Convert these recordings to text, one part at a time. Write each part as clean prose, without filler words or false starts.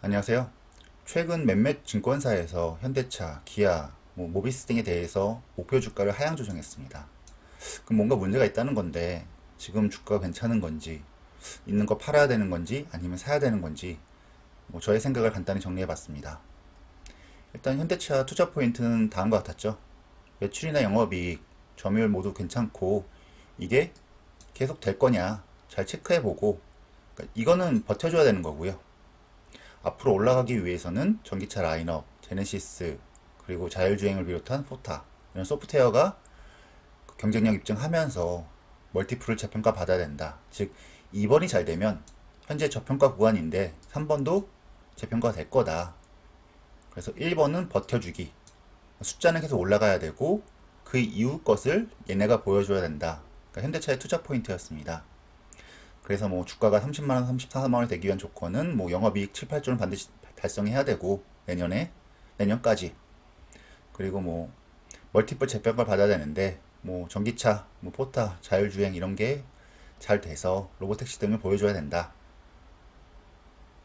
안녕하세요. 최근 몇몇 증권사에서 현대차, 기아, 모비스 등에 대해서 목표 주가를 하향 조정했습니다. 그럼 뭔가 문제가 있다는 건데 지금 주가가 괜찮은 건지, 있는 거 팔아야 되는 건지, 아니면 사야 되는 건지 저의 생각을 간단히 정리해 봤습니다. 일단 현대차 투자 포인트는 다음과 같았죠. 매출이나 영업이익, 점유율 모두 괜찮고 이게 계속 될 거냐 잘 체크해 보고, 그러니까 이거는 버텨줘야 되는 거고요. 앞으로 올라가기 위해서는 전기차 라인업, 제네시스, 그리고 자율주행을 비롯한 포타, 이런 소프트웨어가 경쟁력 입증하면서 멀티플을 재평가 받아야 된다. 즉, 2번이 잘 되면 현재 저평가 구간인데 3번도 재평가 될 거다. 그래서 1번은 버텨주기. 숫자는 계속 올라가야 되고 그 이후 것을 얘네가 보여줘야 된다. 그러니까 현대차의 투자 포인트였습니다. 그래서 주가가 30만원, 34만원이 되기 위한 조건은 영업이익 7, 8조는 반드시 달성해야 되고 내년까지. 그리고 멀티플 재평가를 받아야 되는데 전기차, 포타, 자율주행 이런 게 잘 돼서 로보택시 등을 보여줘야 된다.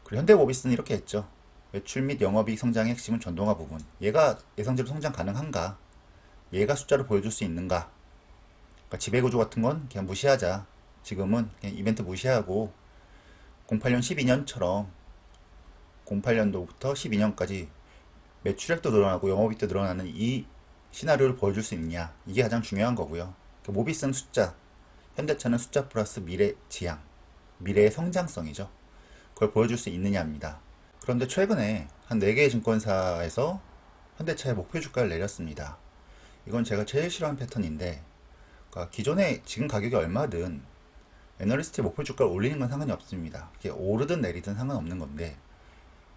그리고 현대모비스는 이렇게 했죠. 매출 및 영업이익 성장의 핵심은 전동화 부분. 얘가 예상대로 성장 가능한가? 얘가 숫자로 보여줄 수 있는가? 그러니까 지배구조 같은 건 그냥 무시하자. 지금은 그냥 이벤트 무시하고 08년 12년처럼 08년도부터 12년까지 매출액도 늘어나고 영업이익도 늘어나는 이 시나리오를 보여줄 수 있냐, 이게 가장 중요한 거고요. 모비스는 숫자, 현대차는 숫자 플러스 미래 지향, 미래의 성장성이죠. 그걸 보여줄 수 있느냐입니다. 그런데 최근에 한 4개의 증권사에서 현대차의 목표 주가를 내렸습니다. 이건 제가 제일 싫어하는 패턴인데, 그러니까 기존에 지금 가격이 얼마든 애널리스트의 목표 주가를 올리는 건 상관이 없습니다. 이게 오르든 내리든 상관없는 건데,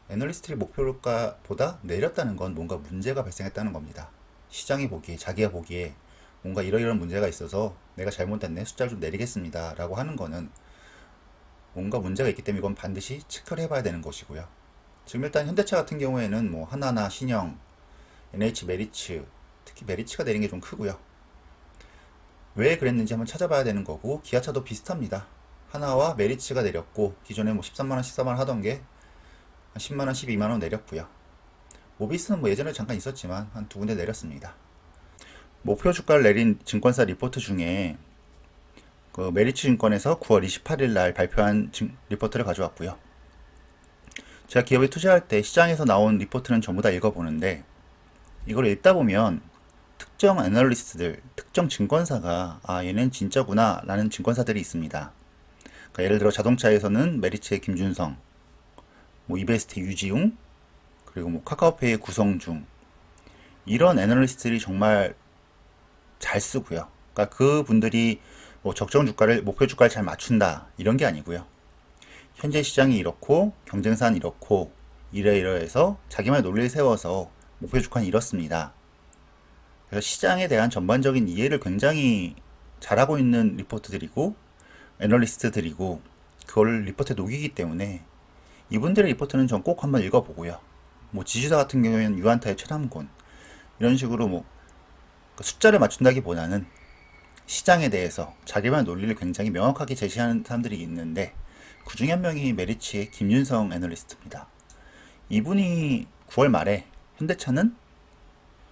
애널리스트의 목표 주가보다 내렸다는 건 뭔가 문제가 발생했다는 겁니다. 시장이 보기에, 자기가 보기에 뭔가 이러이러한 문제가 있어서 내가 잘못했네, 숫자를 좀 내리겠습니다 라고 하는 거는 뭔가 문제가 있기 때문에 이건 반드시 체크를 해봐야 되는 것이고요. 지금 일단 현대차 같은 경우에는 하나나 신형, NH 메리츠, 특히 메리츠가 내린 게 좀 크고요. 왜 그랬는지 한번 찾아봐야 되는 거고, 기아차도 비슷합니다. 하나와 메리츠가 내렸고, 기존에 13만원, 14만원 하던 게 10만원, 12만원 내렸고요. 모비스는 예전에 잠깐 있었지만 한 2군데 내렸습니다. 목표 주가를 내린 증권사 리포트 중에 그 메리츠 증권에서 9월 28일 날 발표한 리포트를 가져왔고요. 제가 기업에 투자할 때 시장에서 나온 리포트는 전부 다 읽어보는데, 이걸 읽다 보면 특정 애널리스트들, 특정 증권사가 얘는 진짜구나 라는 증권사들이 있습니다. 그러니까 예를 들어 자동차에서는 메리츠의 김준성, 이베스트 유지웅, 그리고 카카오페이의 구성중, 이런 애널리스트들이 정말 잘 쓰고요. 그러니까 그분들이 적정 주가를, 목표 주가를 잘 맞춘다 이런 게 아니고요. 현재 시장이 이렇고 경쟁사는 이렇고 이러이러해서 자기만의 논리를 세워서 목표 주가는 이렇습니다. 그래서 시장에 대한 전반적인 이해를 굉장히 잘하고 있는 리포트들이고 애널리스트들이고, 그걸 리포트에 녹이기 때문에 이분들의 리포트는 전 꼭 한번 읽어보고요. 지주사 같은 경우에는 유한타의 최남곤, 이런 식으로 숫자를 맞춘다기보다는 시장에 대해서 자기만의 논리를 굉장히 명확하게 제시하는 사람들이 있는데, 그 중에 한 명이 메리츠의 김윤성 애널리스트입니다. 이분이 9월 말에 현대차는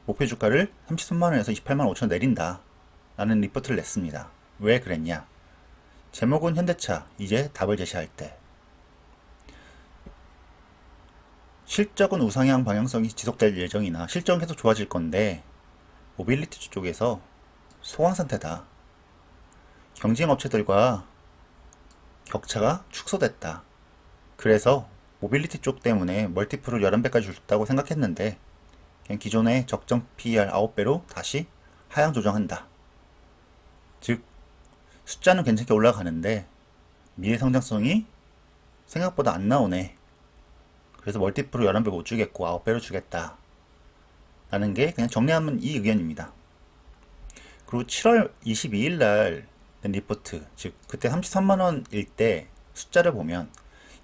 목표 주가를 33만원에서 28만 5천 내린다 라는 리포트를 냈습니다. 왜 그랬냐? 제목은 현대차 이제 답을 제시할 때, 실적은 우상향 방향성이 지속될 예정이나 실적은 계속 좋아질 건데 모빌리티 쪽에서 소강 상태다. 경쟁 업체들과 격차가 축소됐다. 그래서 모빌리티 쪽 때문에 멀티플을 11배까지 줬다고 생각했는데 그냥 기존의 적정 PER 9배로 다시 하향 조정한다. 즉 숫자는 괜찮게 올라가는데 미래 성장성이 생각보다 안 나오네. 그래서 멀티플을 11배 못 주겠고 9배로 주겠다 라는 게 그냥 정리하면 이 의견입니다. 그리고 7월 22일 날 낸 리포트, 즉 그때 33만원일 때 숫자를 보면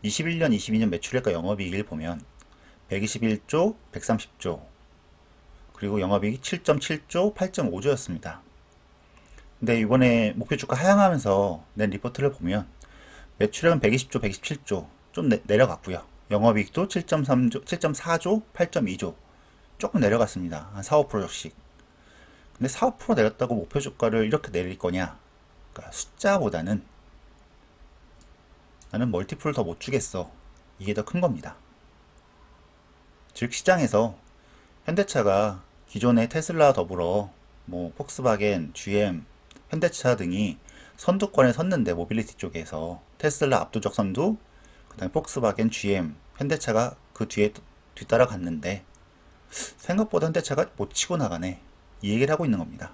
21년, 22년 매출액과 영업이익을 보면 121조, 130조, 그리고 영업이익이 7.7조, 8.5조였습니다. 근데 이번에 목표 주가 하향하면서 낸 리포트를 보면 매출액은 120조, 117조 좀 내려갔고요. 영업이익도 7.3조, 7.4조, 8.2조 조금 내려갔습니다. 한 4, 5%씩. 근데 4, 5% 내렸다고 목표 주가를 이렇게 내릴 거냐? 그러니까 숫자보다는 나는 멀티플을 더 못 주겠어. 이게 더 큰 겁니다. 즉 시장에서 현대차가 기존의 테슬라 더불어 뭐 폭스바겐, GM, 현대차 등이 선두권에 섰는데 모빌리티 쪽에서 테슬라 압도적 선두, 그 다음에 폭스바겐, GM, 현대차가 그 뒤에 뒤따라 갔는데 생각보다 현대차가 못 치고 나가네. 이 얘기를 하고 있는 겁니다.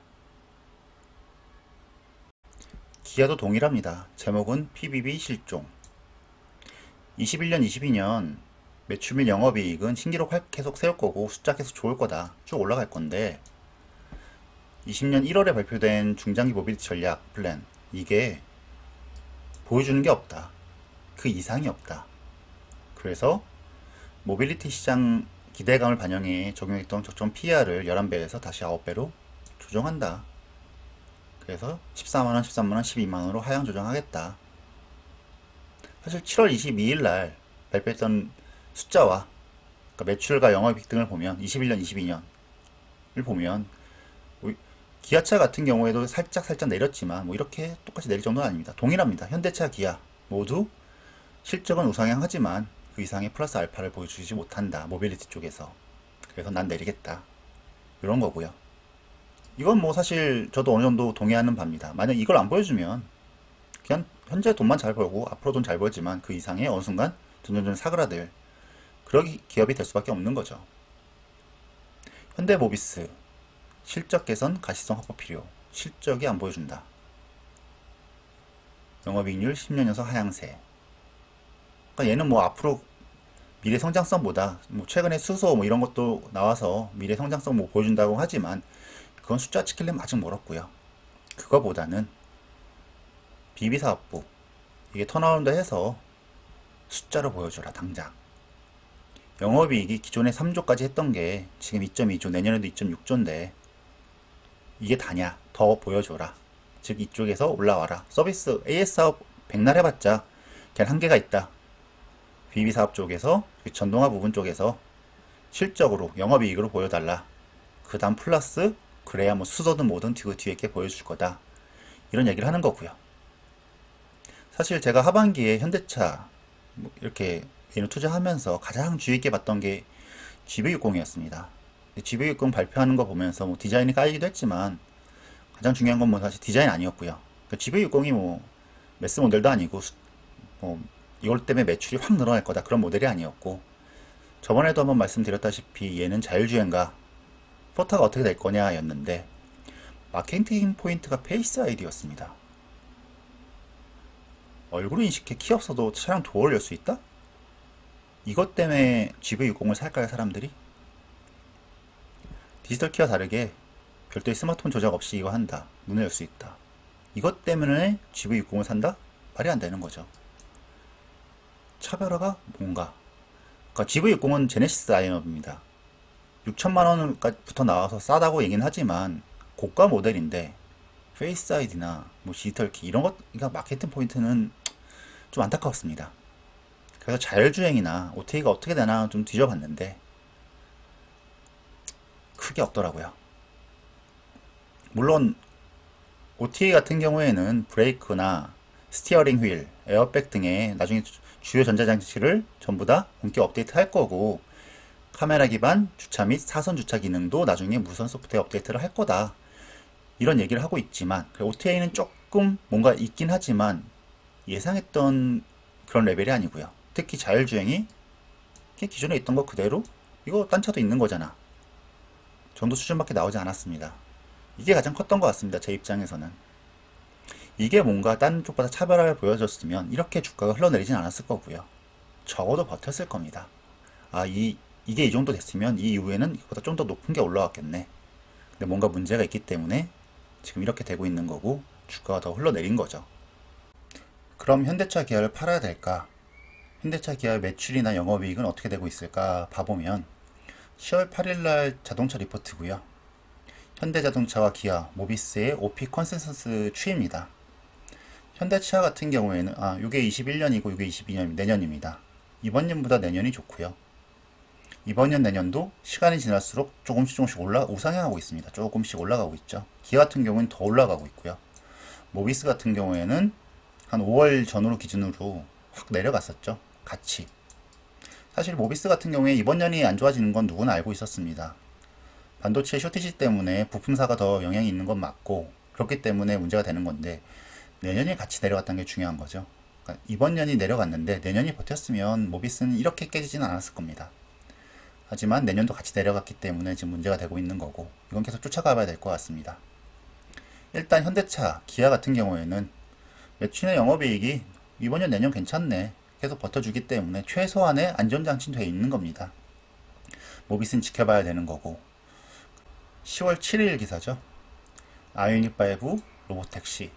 기아도 동일합니다. 제목은 PBB 실종. 21년, 22년 매출 및 영업이익은 신기록 계속 세울 거고 숫자 계속 좋을 거다. 쭉 올라갈 건데 20년 1월에 발표된 중장기 모빌리티 전략 플랜 이게 보여주는 게 없다. 그 이상이 없다. 그래서 모빌리티 시장 기대감을 반영해 적용했던 적정 PR을 11배에서 다시 9배로 조정한다. 그래서 14만원, 13만원, 12만원으로 하향 조정하겠다. 사실 7월 22일 날 발표했던 숫자와 그러니까 매출과 영업이익 등을 보면 21년, 22년을 보면 기아차 같은 경우에도 살짝 내렸지만 뭐 이렇게 똑같이 내릴 정도는 아닙니다. 동일합니다. 현대차, 기아 모두 실적은 우상향하지만 그 이상의 플러스 알파를 보여주지 못한다. 모빌리티 쪽에서. 그래서 난 내리겠다. 이런 거고요. 이건 뭐 사실 저도 어느 정도 동의하는 바입니다. 만약 이걸 안 보여주면 그냥 현재 돈만 잘 벌고 앞으로 돈 잘 벌지만 그 이상의 어느 순간 점점 사그라들 그런 기업이 될 수밖에 없는 거죠. 현대모비스 실적 개선 가시성 확보 필요. 실적이 안 보여준다. 영업이익률 10년 연속 하향세. 그러니까 얘는 뭐 앞으로 미래 성장성보다 뭐 최근에 수소 뭐 이런 것도 나와서 미래 성장성 뭐 보여준다고 하지만 그건 숫자 지키려면 아직 멀었고요. 그거보다는 비비사업부 이게 턴어라운드 해서 숫자로 보여줘라 당장. 영업이익이 기존에 3조까지 했던 게 지금 2.2조 내년에도 2.6조인데 이게 다냐? 더 보여줘라. 즉 이쪽에서 올라와라. 서비스 AS 사업 백날 해봤자 그냥 한계가 있다. 비비사업 쪽에서 전동화 부분 쪽에서 실적으로 영업이익으로 보여달라. 그 다음 플러스 그래야 뭐 수소든 뭐든 그 뒤에 게 보여줄 거다. 이런 얘기를 하는 거고요. 사실 제가 하반기에 현대차 뭐 이렇게 얘는 투자하면서 가장 주의 있게 봤던 게 GV60이었습니다. GV60 발표하는 거 보면서 뭐 디자인이 깔리기도 했지만 가장 중요한 건 뭐 사실 디자인 아니었고요. 그러니까 GV60이 뭐 매스 모델도 아니고 뭐 이걸 때문에 매출이 확 늘어날 거다 그런 모델이 아니었고 저번에도 한번 말씀드렸다시피 얘는 자율주행과 포타가 어떻게 될 거냐 였는데 마케팅 포인트가 페이스 아이디였습니다. 얼굴 인식해 키 없어도 차량 도어를 열 수 있다? 이것 때문에 GV60을 살까요 사람들이? 디지털 키와 다르게 별도의 스마트폰 조작 없이 이거 한다. 문을 열 수 있다. 이것 때문에 GV60을 산다? 말이 안 되는 거죠. 차별화가 뭔가? 그러니까 GV60은 제네시스 라인업입니다. 6천만원부터 나와서 싸다고 얘기는 하지만 고가 모델인데 페이스 아이디나 뭐 디지털 키 이런 것, 그러니까 마케팅 포인트는 좀 안타까웠습니다. 그래서 자율주행이나 OTA가 어떻게 되나 좀 뒤져봤는데 크게 없더라고요. 물론 OTA 같은 경우에는 브레이크나 스티어링 휠, 에어백 등의 나중에 주요 전자장치를 전부 다 본격 업데이트 할 거고 카메라 기반 주차 및 사선 주차 기능도 나중에 무선 소프트웨어 업데이트를 할 거다. 이런 얘기를 하고 있지만 OTA는 조금 뭔가 있긴 하지만 예상했던 그런 레벨이 아니고요. 특히 자율주행이 기존에 있던 거 그대로 이거 딴 차도 있는 거잖아 정도 수준밖에 나오지 않았습니다. 이게 가장 컸던 것 같습니다. 제 입장에서는. 이게 뭔가 딴 쪽보다 차별화를 보여줬으면 이렇게 주가가 흘러내리진 않았을 거고요. 적어도 버텼을 겁니다. 아, 이게 이 정도 됐으면 이 이후에는 이거보다 좀 더 높은 게 올라왔겠네. 근데 뭔가 문제가 있기 때문에 지금 이렇게 되고 있는 거고 주가가 더 흘러내린 거죠. 그럼 현대차 기아를 팔아야 될까? 현대차 기아의 매출이나 영업이익은 어떻게 되고 있을까 봐보면 10월 8일날 자동차 리포트고요. 현대자동차와 기아, 모비스의 OP 컨센서스 추이입니다. 현대차 같은 경우에는 이게 21년이고 이게 22년 내년입니다. 이번 년보다 내년이 좋고요. 이번 년 내년도 시간이 지날수록 조금씩 우상향하고 있습니다. 조금씩 올라가고 있죠. 기아 같은 경우는 더 올라가고 있고요. 모비스 같은 경우에는 한 5월 전후로 기준으로 확 내려갔었죠. 같이. 사실 모비스 같은 경우에 이번 년이 안 좋아지는 건 누구나 알고 있었습니다. 반도체 쇼티지 때문에 부품사가 더 영향이 있는 건 맞고, 그렇기 때문에 문제가 되는 건데, 내년이 같이 내려갔다는 게 중요한 거죠. 그러니까 이번 년이 내려갔는데 내년이 버텼으면 모비스는 이렇게 깨지지는 않았을 겁니다. 하지만 내년도 같이 내려갔기 때문에 지금 문제가 되고 있는 거고, 이건 계속 쫓아가 봐야 될 것 같습니다. 일단 현대차, 기아 같은 경우에는 매출의 영업이익이 이번 년 내년 괜찮네, 계속 버텨주기 때문에 최소한의 안전장치는 돼 있는 겁니다. 모비스는 지켜봐야 되는 거고. 10월 7일 기사죠. 아이오닉5 로보택시.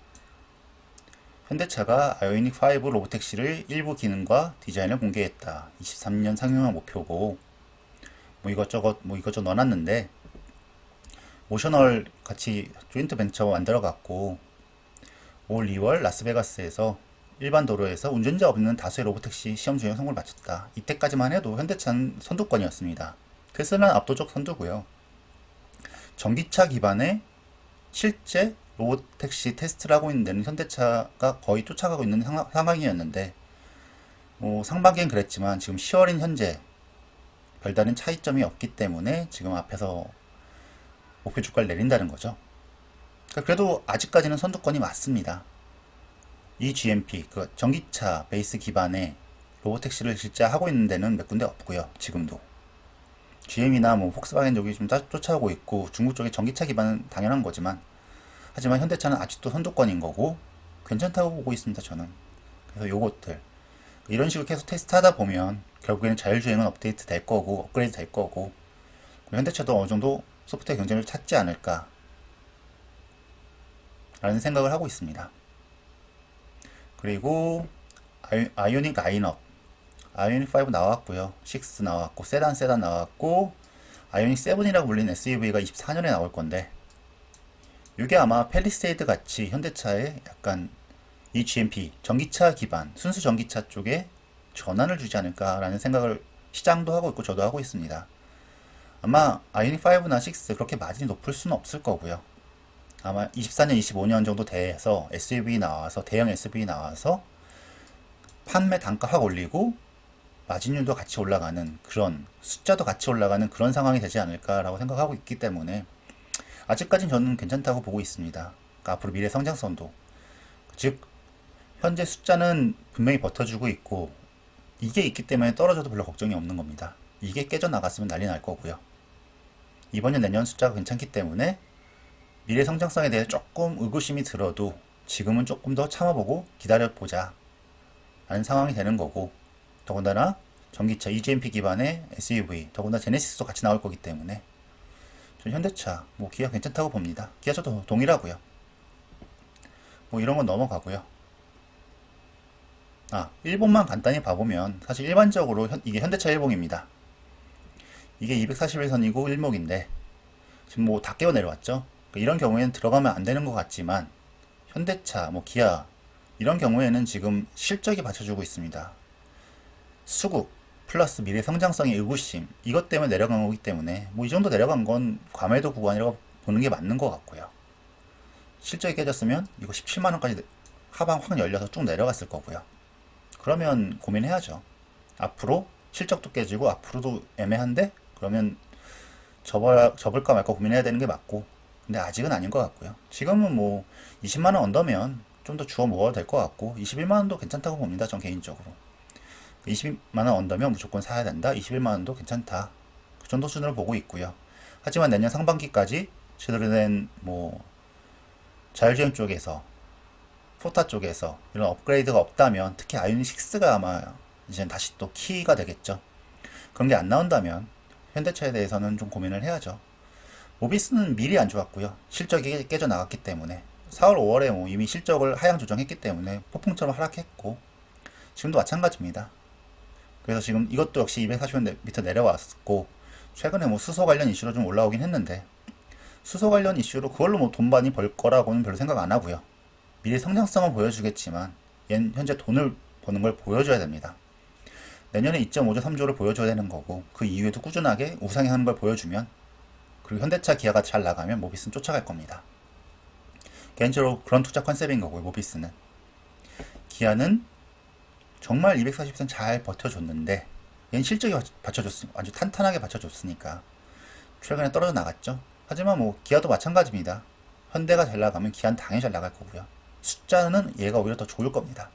현대차가 아이오닉5 로보택시를 일부 기능과 디자인을 공개했다. 23년 상용화 목표고, 뭐 이것저것 넣어놨는데, 모셔널 같이 조인트 벤처 만들어갖고 올 2월 라스베가스에서 일반 도로에서 운전자 없는 다수의 로보택시 시험 주행 성공을 마쳤다. 이때까지만 해도 현대차는 선두권이었습니다. 테슬라는 압도적 선두고요. 전기차 기반의 실제 로보택시 테스트를 하고 있는 데는 현대차가 거의 쫓아가고 있는 상황이었는데, 뭐 상반기엔 그랬지만 지금 10월인 현재 별다른 차이점이 없기 때문에 지금 앞에서 목표 주가를 내린다는 거죠. 그래도 아직까지는 선두권이 맞습니다. 이 GMP, 그 전기차 베이스 기반의 로보택시를 실제 하고 있는 데는 몇 군데 없고요. 지금도 GM이나 뭐 폭스바겐 쪽이 좀 쫓아오고 있고, 중국 쪽의 전기차 기반은 당연한 거지만, 하지만 현대차는 아직도 선두권인 거고 괜찮다고 보고 있습니다, 저는. 그래서 요것들 이런 식으로 계속 테스트하다 보면 결국에는 자율주행은 업데이트 될 거고, 업그레이드 될 거고, 현대차도 어느 정도 소프트웨어 경쟁을 찾지 않을까 라는 생각을 하고 있습니다. 그리고 아이오닉 라인업, 아이오닉 5 나왔고요, 6 나왔고, 세단 나왔고, 아이오닉 7이라고 불리는 SUV가 24년에 나올 건데, 이게 아마 팰리세이드 같이 현대차의 약간 이 GMP 전기차 기반 순수 전기차 쪽에 전환을 주지 않을까라는 생각을 시장도 하고 있고 저도 하고 있습니다. 아마 아이오닉 5나 6 그렇게 마진이 높을 수는 없을 거고요. 아마 24년, 25년 정도 돼서 SUV 나와서, 대형 SUV 나와서 판매 단가 확 올리고 마진율도 같이 올라가는, 그런 숫자도 같이 올라가는 그런 상황이 되지 않을까라고 생각하고 있기 때문에 아직까지는 저는 괜찮다고 보고 있습니다. 그러니까 앞으로 미래 성장성도, 즉 현재 숫자는 분명히 버텨주고 있고, 이게 있기 때문에 떨어져도 별로 걱정이 없는 겁니다. 이게 깨져나갔으면 난리 날 거고요. 이번 년 내년 숫자가 괜찮기 때문에 미래 성장성에 대해 조금 의구심이 들어도 지금은 조금 더 참아보고 기다려보자 라는 상황이 되는 거고, 더군다나 전기차 EGMP 기반의 SUV, 더군다나 제네시스도 같이 나올 거기 때문에 전 현대차, 뭐 기아 괜찮다고 봅니다. 기아 저도 동일하고요. 뭐 이런 건 넘어가고요. 일본만 간단히 봐보면 사실 일반적으로 이게 현대차 일봉입니다. 이게 241선이고 일목인데 지금 뭐 다 깨어 내려왔죠. 이런 경우에는 들어가면 안 되는 것 같지만, 현대차, 뭐 기아 이런 경우에는 지금 실적이 받쳐주고 있습니다. 수급 플러스 미래 성장성의 의구심, 이것 때문에 내려간 거기 때문에 뭐 이 정도 내려간 건 과매도 구간이라고 보는 게 맞는 것 같고요. 실적이 깨졌으면 이거 17만원까지 하방 확 열려서 쭉 내려갔을 거고요. 그러면 고민해야죠. 앞으로 실적도 깨지고 앞으로도 애매한데, 그러면 접을까 말까 고민해야 되는 게 맞고, 근데 아직은 아닌 것 같고요. 지금은 뭐 20만원 언더면 좀 더 주워 모아도 될 것 같고, 21만원도 괜찮다고 봅니다, 전 개인적으로. 20만원 언더면 무조건 사야 된다, 21만원도 괜찮다, 그 정도 수준으로 보고 있고요. 하지만 내년 상반기까지 제대로 된 뭐 자율주행 쪽에서, 포타 쪽에서 이런 업그레이드가 없다면, 특히 아이오닉 6가 아마 이제 다시 또 키가 되겠죠. 그런 게 안 나온다면 현대차에 대해서는 좀 고민을 해야죠. 모비스는 미리 안 좋았고요. 실적이 깨져 나갔기 때문에 4월, 5월에 뭐 이미 실적을 하향 조정했기 때문에 폭풍처럼 하락했고, 지금도 마찬가지입니다. 그래서 지금 이것도 역시 240원 밑에 내려왔고, 최근에 뭐 수소 관련 이슈로 좀 올라오긴 했는데, 수소 관련 이슈로 그걸로 뭐 돈 많이 벌 거라고는 별로 생각 안 하고요. 미래 성장성은 보여주겠지만 현재 돈을 버는 걸 보여줘야 됩니다. 내년에 2.5조, 3조를 보여줘야 되는 거고 그 이후에도 꾸준하게 우상향하는 걸 보여주면 그리고 현대차, 기아가 잘 나가면 모비스는 쫓아갈 겁니다. 개인적으로 그런 투자 컨셉인 거고요. 모비스는. 기아는 정말 240선 잘 버텨줬는데 얘는 실적이 받쳐줬으니까 아주 탄탄하게 받쳐줬으니까 최근에 떨어져 나갔죠. 하지만 뭐 기아도 마찬가지입니다. 현대가 잘 나가면 기아는 당연히 잘 나갈 거고요. 숫자는 얘가 오히려 더 좋을 겁니다.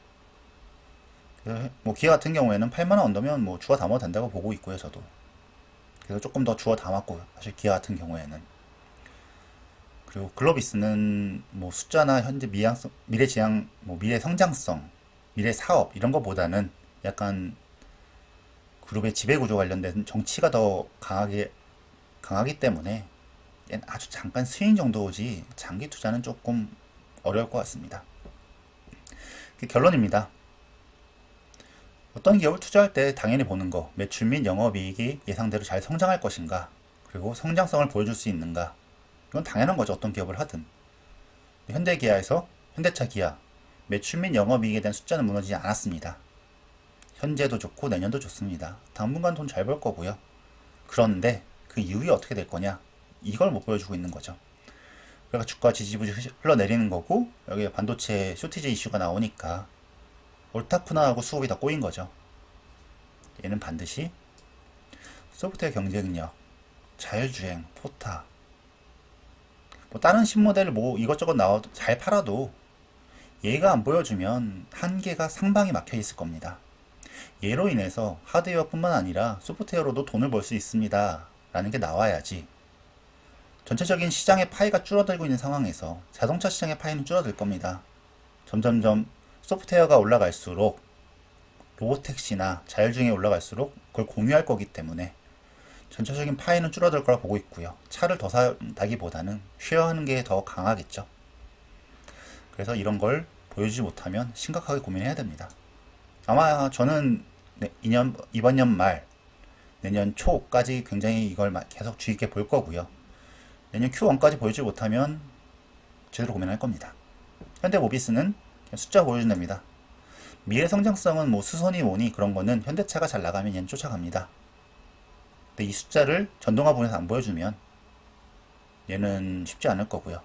뭐 기아 같은 경우에는 8만원 언더면 뭐 주워 담아도 된다고 보고 있고요. 저도. 그래서 조금 더 주워 담았고 사실 기아 같은 경우에는. 그리고 글로비스는 뭐 숫자나 현재 미래 지향, 뭐 미래 성장성, 미래 사업 이런 것보다는 약간 그룹의 지배구조 관련된 정치가 더 강하기 때문에 아주 잠깐 스윙 정도지 장기 투자는 조금 어려울 것 같습니다. 결론입니다. 어떤 기업을 투자할 때 당연히 보는 거, 매출 및 영업이익이 예상대로 잘 성장할 것인가, 그리고 성장성을 보여줄 수 있는가, 이건 당연한 거죠. 어떤 기업을 하든. 현대기아에서 현대차 기아 매출 및 영업이익에 대한 숫자는 무너지지 않았습니다. 현재도 좋고 내년도 좋습니다. 당분간 돈 잘 벌 거고요. 그런데 그 이후에 어떻게 될 거냐, 이걸 못 보여주고 있는 거죠. 그러니까 주가 지지부지 흘러내리는 거고 여기에 반도체 쇼티지 이슈가 나오니까 옳다쿠나하고 수급이 다 꼬인 거죠. 얘는 반드시 소프트웨어 경쟁력, 자율주행, 포타, 뭐 다른 신모델 뭐 이것저것 나와도 잘 팔아도 얘가 안 보여주면 한계가 상방에 막혀 있을 겁니다. 얘로 인해서 하드웨어뿐만 아니라 소프트웨어로도 돈을 벌 수 있습니다 라는 게 나와야지. 전체적인 시장의 파이가 줄어들고 있는 상황에서 자동차 시장의 파이는 줄어들 겁니다. 점점점 소프트웨어가 올라갈수록 로보택시나 자율주행이 올라갈수록 그걸 공유할 거기 때문에 전체적인 파이는 줄어들 거라 보고 있고요. 차를 더 산다기보다는 쉐어하는 게 더 강하겠죠. 그래서 이런 걸 보여주지 못하면 심각하게 고민해야 됩니다. 아마 저는 이번 년 말, 내년 초까지 굉장히 이걸 계속 주의 깊게 볼 거고요. 내년 Q1까지 보여주지 못하면 제대로 고민할 겁니다. 현대모비스는 숫자 보여준답니다. 미래 성장성은 뭐 수선이 뭐니 그런 거는 현대차가 잘 나가면 얘는 쫓아갑니다. 근데 이 숫자를 전동화 부분에서 안 보여주면 얘는 쉽지 않을 거고요.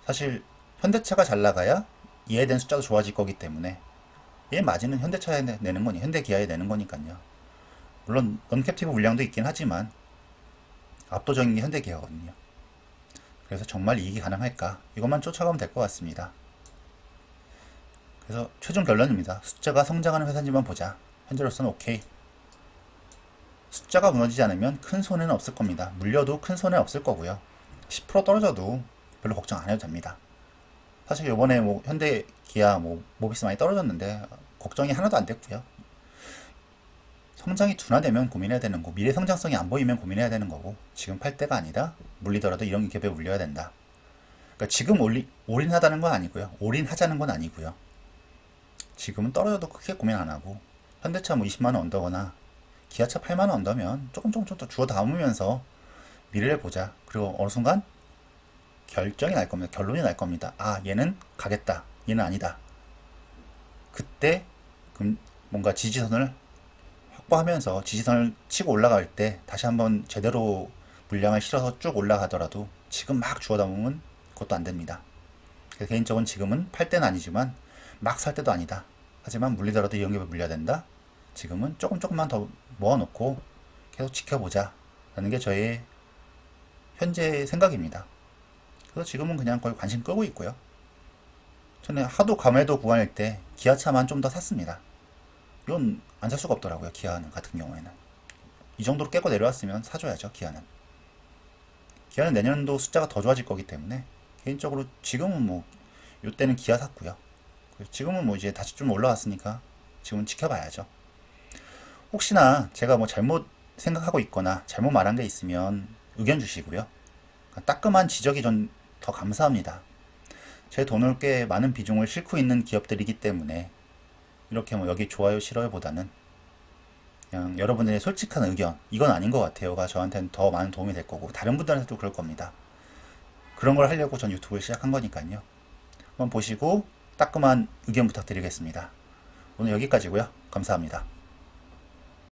사실 현대차가 잘 나가야 얘에 대한 숫자도 좋아질 거기 때문에 얘 마진은 현대차에 내는 거니 현대기아에 내는 거니까요. 물론 언캡티브 물량도 있긴 하지만 압도적인 게 현대기아거든요. 그래서 정말 이익이 가능할까? 이것만 쫓아가면 될 것 같습니다. 그래서 최종 결론입니다. 숫자가 성장하는 회사인지만 보자. 현재로서는 오케이. 숫자가 무너지지 않으면 큰 손해는 없을 겁니다. 물려도 큰 손해 없을 거고요. 10% 떨어져도 별로 걱정 안 해도 됩니다. 사실 이번에 뭐 현대, 기아, 뭐 모비스 많이 떨어졌는데 걱정이 하나도 안 됐고요. 성장이 둔화되면 고민해야 되는 거고 미래 성장성이 안 보이면 고민해야 되는 거고 지금 팔 때가 아니다. 물리더라도 이런 기업에 물려야 된다. 그러니까 지금 올인하다는 건 아니고요. 올인하자는 건 아니고요. 지금은 떨어져도 크게 고민 안 하고 현대차 뭐 20만원 언더거나 기아차 8만원 언더면 조금 더 주워 담으면서 미래를 보자. 그리고 어느 순간 결정이 날 겁니다. 결론이 날 겁니다. 아, 얘는 가겠다. 얘는 아니다. 그때 뭔가 지지선을 확보하면서 지지선을 치고 올라갈 때 다시 한번 제대로 물량을 실어서 쭉 올라가더라도 지금 막 주워 담으면 그것도 안 됩니다. 그래서 개인적으로 지금은 팔 때는 아니지만 막 살 때도 아니다. 하지만 물리더라도 이 영역에 물려야 된다. 지금은 조금만 더 모아놓고 계속 지켜보자 라는 게 저의 현재 생각입니다. 그래서 지금은 그냥 거의 관심 끄고 있고요. 저는 하도 감회도 구간일 때 기아차만 좀 더 샀습니다. 이건 안 살 수가 없더라고요. 기아는 같은 경우에는 이 정도로 깨고 내려왔으면 사줘야죠. 기아는 내년도 숫자가 더 좋아질 거기 때문에 개인적으로 지금은 뭐 이때는 기아 샀고요. 지금은 뭐 이제 다시 좀 올라왔으니까 지금은 지켜봐야죠. 혹시나 제가 뭐 잘못 생각하고 있거나 잘못 말한 게 있으면 의견 주시고요. 따끔한 지적이 전 더 감사합니다. 제 돈을 꽤 많은 비중을 싣고 있는 기업들이기 때문에 이렇게 뭐 여기 좋아요 싫어요 보다는 그냥 여러분들의 솔직한 의견, 이건 아닌 것 같아요가 저한테는 더 많은 도움이 될 거고 다른 분들한테도 그럴 겁니다. 그런 걸 하려고 전 유튜브를 시작한 거니까요. 한번 보시고 따끔한 의견 부탁드리겠습니다. 오늘 여기까지고요. 감사합니다.